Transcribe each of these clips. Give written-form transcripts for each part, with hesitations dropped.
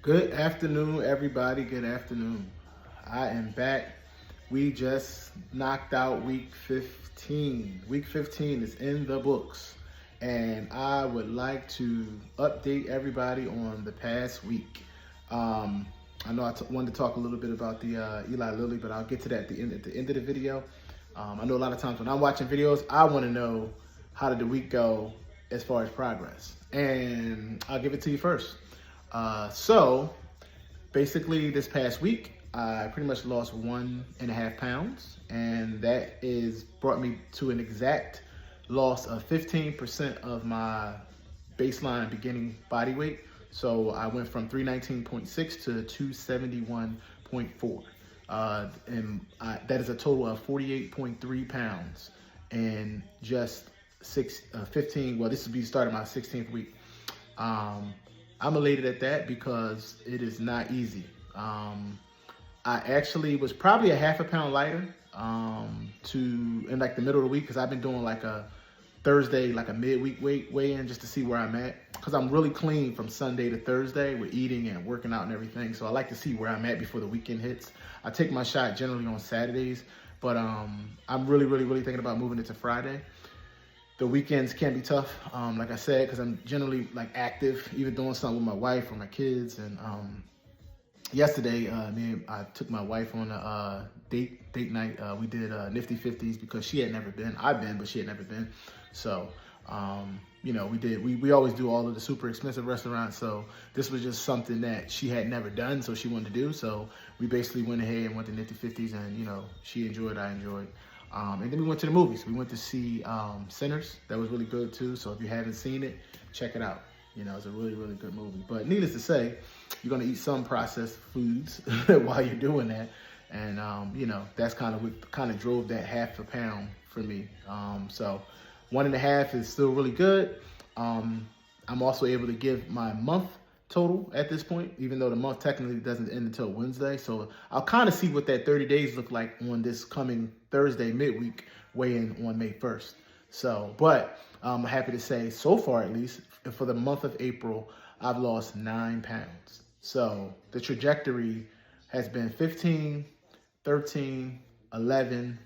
Good afternoon, everybody. Good afternoon. I am back. We just knocked out week 15. Week 15 is in the books. And I would like to update everybody on the past week. I know wanted to talk a little bit about the Eli Lilly, but I'll get to that at the end of the video. I know a lot of times when I'm watching videos, I want to know how did the week go as far as progress. And I'll give it to you first. So basically this past week, I pretty much lost 1.5 pounds, and that is brought me to an exact loss of 15% of my baseline beginning body weight. So I went from 319.6 to 271.4. That is a total of 48.3 pounds in just 15. Well, this will be the start of my 16th week. I'm elated at that because it is not easy. I actually was probably a half a pound lighter in like the middle of the week, because I've been doing like a Thursday, like a midweek weigh-in just to see where I'm at, because I'm really clean from Sunday to Thursday with eating and working out and everything. So I like to see where I'm at before the weekend hits. I take my shot generally on Saturdays, but I'm really thinking about moving it to Friday. The weekends can be tough, like I said, because I'm generally like active, even doing something with my wife or my kids. And yesterday, I took my wife on a date night. We did Nifty 50s because she had never been. I've been, but she had never been. So, we always do all of the super expensive restaurants. So this was just something that she had never done, so she wanted to do. So we basically went ahead and went to Nifty 50s, and she enjoyed, I enjoyed. And then we went to the movies. We went to see Sinners. That was really good too. So if you haven't seen it, check it out. It's a really good movie. But needless to say, you're gonna eat some processed foods while you're doing that. And that's kind of what drove that half a pound for me. So 1.5 is still really good. I'm also able to give my month total at this point, even though the month technically doesn't end until Wednesday. So I'll kind of see what that 30 days look like on this coming Thursday midweek weigh-in on May 1st. So, but I'm happy to say, so far at least, for the month of April, I've lost 9 pounds. So the trajectory has been 15, 13, 11,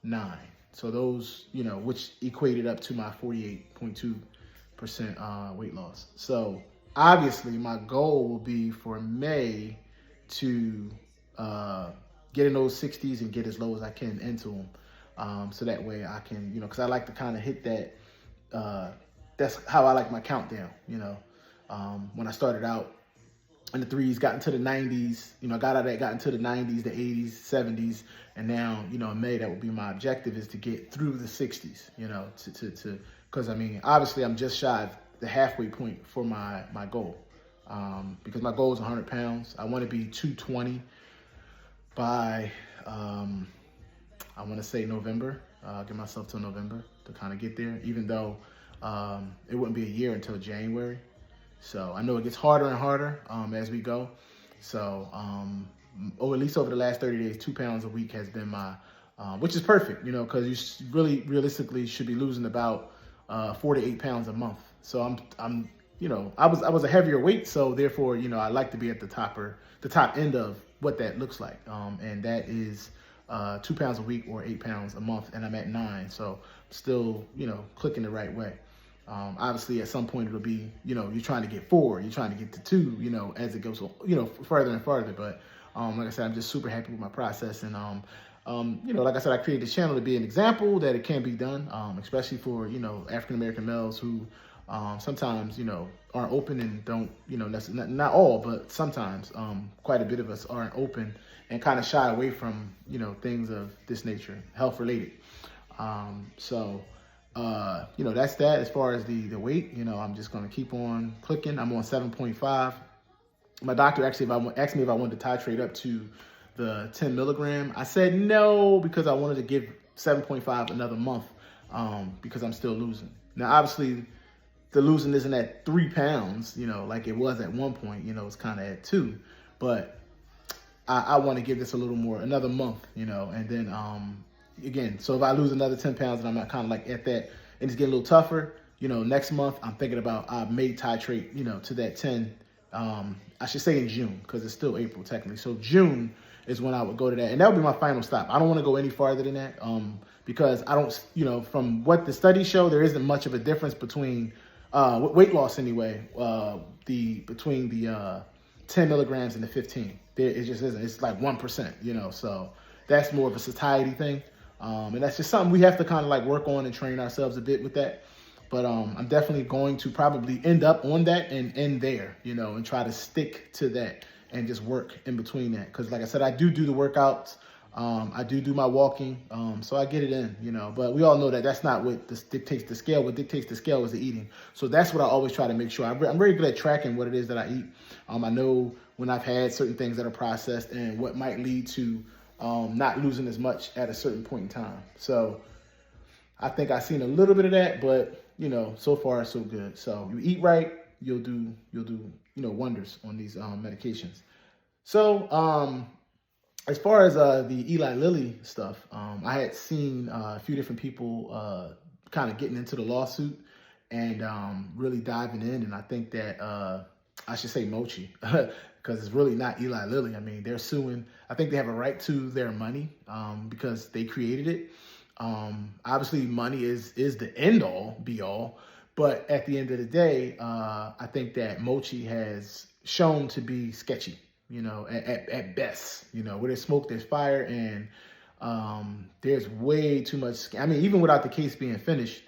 9. So those, which equated up to my 48.2% weight loss. So obviously my goal will be for May to get in those 60s and get as low as I can into them. So that way I can, because I like to kind of hit that. That's how I like my countdown. When I started out in the 3s, got into the 90s, got out of that, got into the 90s, the 80s, 70s, and now, in May, that would be my objective, is to get through the 60s, because obviously I'm just shy of the halfway point for my goal, because my goal is 100 pounds. I want to be 220 by, I want to say November. Give myself till November to kind of get there, even though it wouldn't be a year until January. So I know it gets harder and harder as we go. So at least over the last 30 days, 2 pounds a week has been my, which is perfect, because you really realistically should be losing about 4 to 8 pounds a month. So I was a heavier weight, so therefore, I like to be at the top end of what that looks like, and that is 2 pounds a week or 8 pounds a month, and I'm at 9, so still, clicking the right way. Obviously at some point it'll be, you're trying to get 4, you're trying to get to 2, as it goes, further and further. But like I said, I'm just super happy with my process, and like I said, I created this channel to be an example that it can be done, especially for, African-American males who sometimes, aren't open and don't, not all, but sometimes quite a bit of us aren't open and kind of shy away from, things of this nature, health related. That's that. As far as the weight, I'm just going to keep on clicking. I'm on 7.5. My doctor asked me if I wanted to titrate up to the 10 milligram. I said no, because I wanted to give 7.5 another month, because I'm still losing. Now, obviously, the losing isn't at 3 pounds, like it was at one point, it's kind of at 2. But I want to give this another month, and then again, so if I lose another 10 pounds and I'm not kind of like at that, and it's getting a little tougher, next month I'm thinking about I may titrate, to that 10 I should say in June, because it's still April technically. So June is when I would go to that. And that would be my final stop. I don't want to go any farther than that, because I don't, from what the studies show, there isn't much of a difference between weight loss anyway, between the 10 milligrams and the 15. It just isn't. It's like 1%, so that's more of a satiety thing. And that's just something we have to kind of like work on and train ourselves a bit with that. But I'm definitely going to probably end up on that and end there, and try to stick to that and just work in between that. Because like I said, I do the workouts. I do my walking. So I get it in, but we all know that that's not what dictates the scale. What dictates the scale is the eating. So that's what I always try to make sure. I'm very good at tracking what it is that I eat. I know when I've had certain things that are processed and what might lead to not losing as much at a certain point in time. So I think I've seen a little bit of that, but so far so good. So you eat right, you'll do wonders on these medications. So as far as the Eli Lilly stuff, I had seen a few different people kind of getting into the lawsuit and really diving in, and I think that I should say Mochi, because it's really not Eli Lilly. I mean, they're suing. I think they have a right to their money because they created it. Obviously, money is the end all, be all. But at the end of the day, I think that Mochi has shown to be sketchy, at best. Where there's smoke, there's fire, and there's way too much. I mean, even without the case being finished,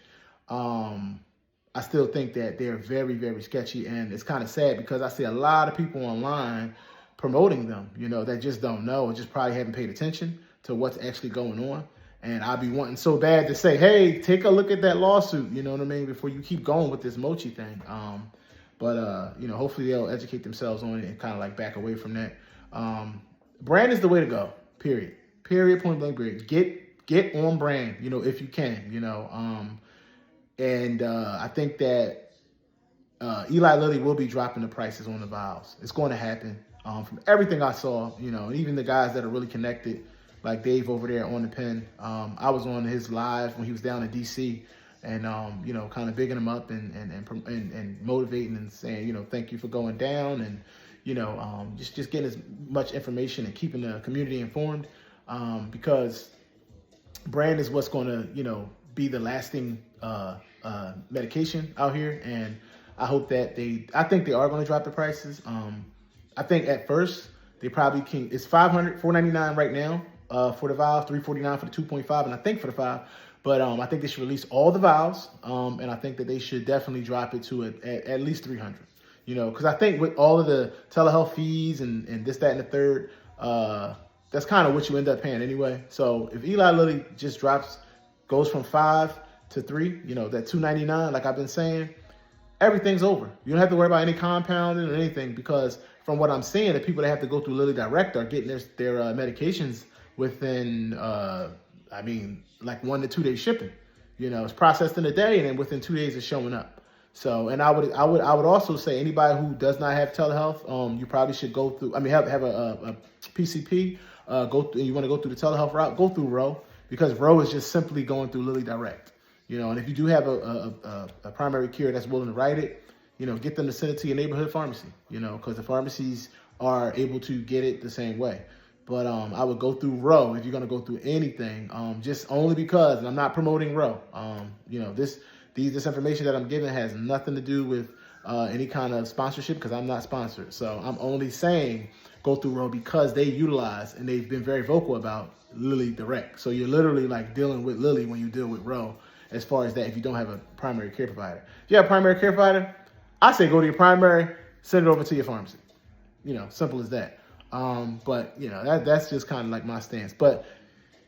I still think that they're very, very sketchy. And it's kind of sad because I see a lot of people online promoting them, that just don't know and just probably haven't paid attention to what's actually going on. And I'll be wanting so bad to say, hey, take a look at that lawsuit, you know what I mean, before you keep going with this Mochi thing. But hopefully they'll educate themselves on it and kind of like back away from that. Brand is the way to go, period. Period, point blank, period. Get on brand, if you can, And I think that Eli Lilly will be dropping the prices on the vials. It's going to happen. From everything I saw, and even the guys that are really connected, like Dave over there on the pen. I was on his live when he was down in DC, and kind of bigging him up and motivating and saying, thank you for going down, and just getting as much information and keeping the community informed, because brand is what's going to be the lasting medication out here. And I hope that I think they are going to drop the prices. I think at first they probably can. It's $499 right now. For the vials, $349 for the 2.5, and I think for the 5. But I think they should release all the vials, and I think that they should definitely drop it to at least $300. Because I think with all of the telehealth fees and this, that, and the third, that's kind of what you end up paying anyway. So if Eli Lilly just goes from 5 to 3, that $299, like I've been saying, everything's over. You don't have to worry about any compounding or anything, because from what I'm seeing, the people that have to go through Lilly Direct are getting their medications within, like 1 to 2 days shipping. It's processed in a day, and then within 2 days it's showing up. So, and I would also say anybody who does not have telehealth, you probably should go through. Have a PCP. You want to go through the telehealth route? Go through Row, because Row is just simply going through Lilly Direct. And if you do have a primary care that's willing to write it, get them to send it to your neighborhood pharmacy. Because the pharmacies are able to get it the same way. But I would go through Row if you're going to go through anything, just only because, and I'm not promoting Row. This information that I'm giving has nothing to do with any kind of sponsorship, because I'm not sponsored. So I'm only saying go through Row because they utilize, and they've been very vocal about, Lilly Direct. So you're literally like dealing with Lilly when you deal with Row, as far as that, if you don't have a primary care provider. If you have a primary care provider, I say go to your primary, send it over to your pharmacy. Simple as that. But that's just kind of like my stance. But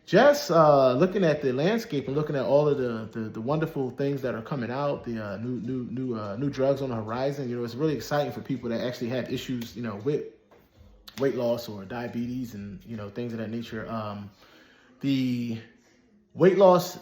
just looking at the landscape and looking at all of the wonderful things that are coming out, the new drugs on the horizon, it's really exciting for people that actually have issues, with weight loss or diabetes and things of that nature. The weight loss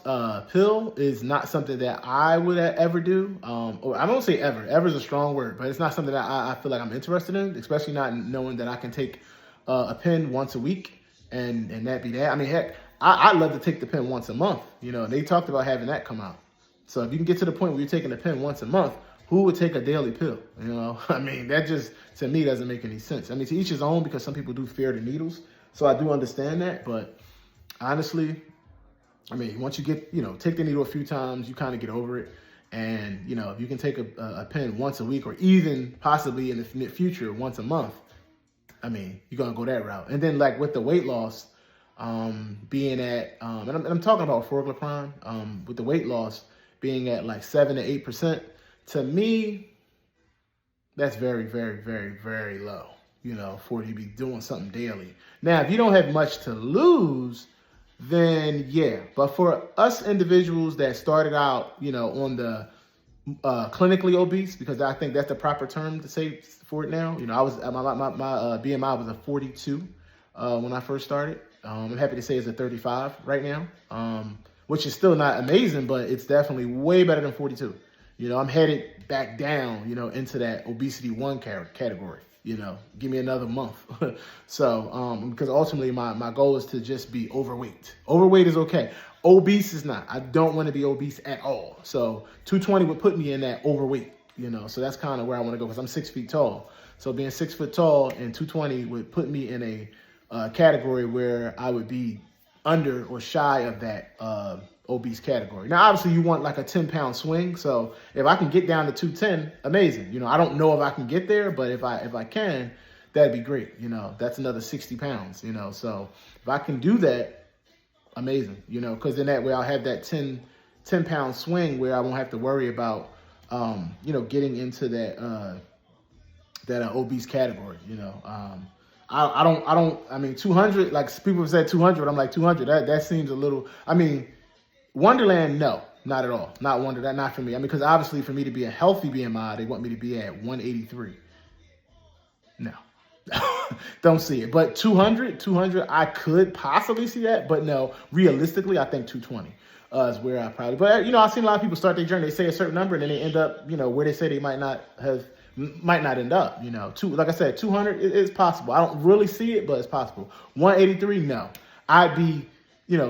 pill is not something that I would ever do. Or I don't say ever. Ever is a strong word, but it's not something that I feel like I'm interested in, especially not knowing that I can take a pen once a week and that be that. I mean, heck, I'd love to take the pen once a month. They talked about having that come out. So if you can get to the point where you're taking the pen once a month, who would take a daily pill? You know, I mean, that just, to me, doesn't make any sense. I mean, to each his own, because some people do fear the needles. So I do understand that. But honestly, I mean, once you get, take the needle a few times, you kind of get over it. And, if you can take a pen once a week, or even possibly in the future, once a month, I mean, you're going to go that route. And then like with the weight loss, being at, and I'm talking about orforglipron, with the weight loss being at like 7 to 8%, to me, that's very, very, very, very low, for you to be doing something daily. Now, if you don't have much to lose, then yeah. But for us individuals that started out, on the clinically obese, because I think that's the proper term to say for it now. I was my BMI was a 42 when I first started. I'm happy to say it's a 35 right now, which is still not amazing, but it's definitely way better than 42. I'm headed back down, into that obesity 1 category. Give me another month. So, because ultimately my goal is to just be overweight. Overweight is okay. Obese is not. I don't want to be obese at all. So 220 would put me in that overweight, so that's kind of where I want to go, because I'm 6 feet tall. So being 6 foot tall and 220 would put me in a category where I would be under or shy of that obese category. Now, obviously, you want like a 10-pound swing. So if I can get down to 210, amazing. I don't know if I can get there, but if I can, that'd be great. That's another 60 pounds. So if I can do that, amazing. Because then that way I'll have that 10-pound swing where I won't have to worry about getting into that obese category. I mean, 200, like people have said 200, I'm like 200, that seems a little, I mean, Wonderland, no, not at all. Not Wonderland, not for me. I mean, because obviously for me to be a healthy BMI, they want me to be at 183. No, don't see it. But 200, I could possibly see that, but no, realistically, I think 220 is where I probably, but I've seen a lot of people start their journey, they say a certain number and then they end up, where they say they might not end up, like I said, 200 is possible. I don't really see it, but it's possible. 183, no. I'd be,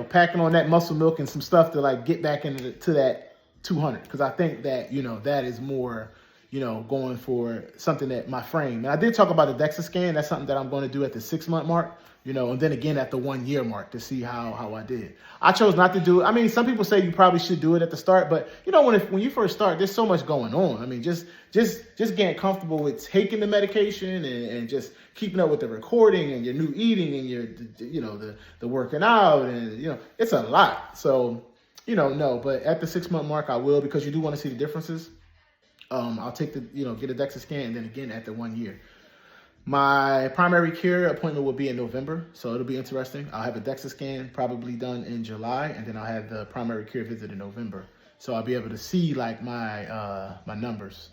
packing on that muscle milk and some stuff to like get back into that 200. Because I think that, that is more, going for something that my frame. And I did talk about the DEXA scan. That's something that I'm going to do at the 6-month mark, and then again at the 1 year mark to see how I did. I chose not to do it. I mean, some people say you probably should do it at the start, but when you first start, there's so much going on. I mean, just getting comfortable with taking the medication and just keeping up with the recording and your new eating and your, the working out and, it's a lot. So, no, but at the 6-month mark, I will, because you do want to see the differences. I'll take get a DEXA scan and then again at the 1 year. My primary care appointment will be in November, so it'll be interesting. I'll have a DEXA scan probably done in July, and then I'll have the primary care visit in November. So I'll be able to see like my numbers,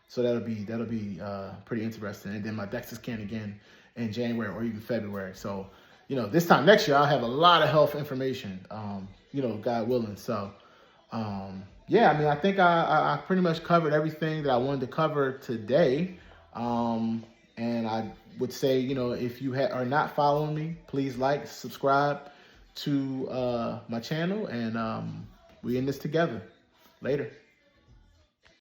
so that'll be pretty interesting. And then my DEXA scan again in January or even February. So, this time next year I'll have a lot of health information, God willing. So, yeah, I mean, I think I pretty much covered everything that I wanted to cover today. And I would say, if you are not following me, please like, subscribe to my channel, and we in this together. Later.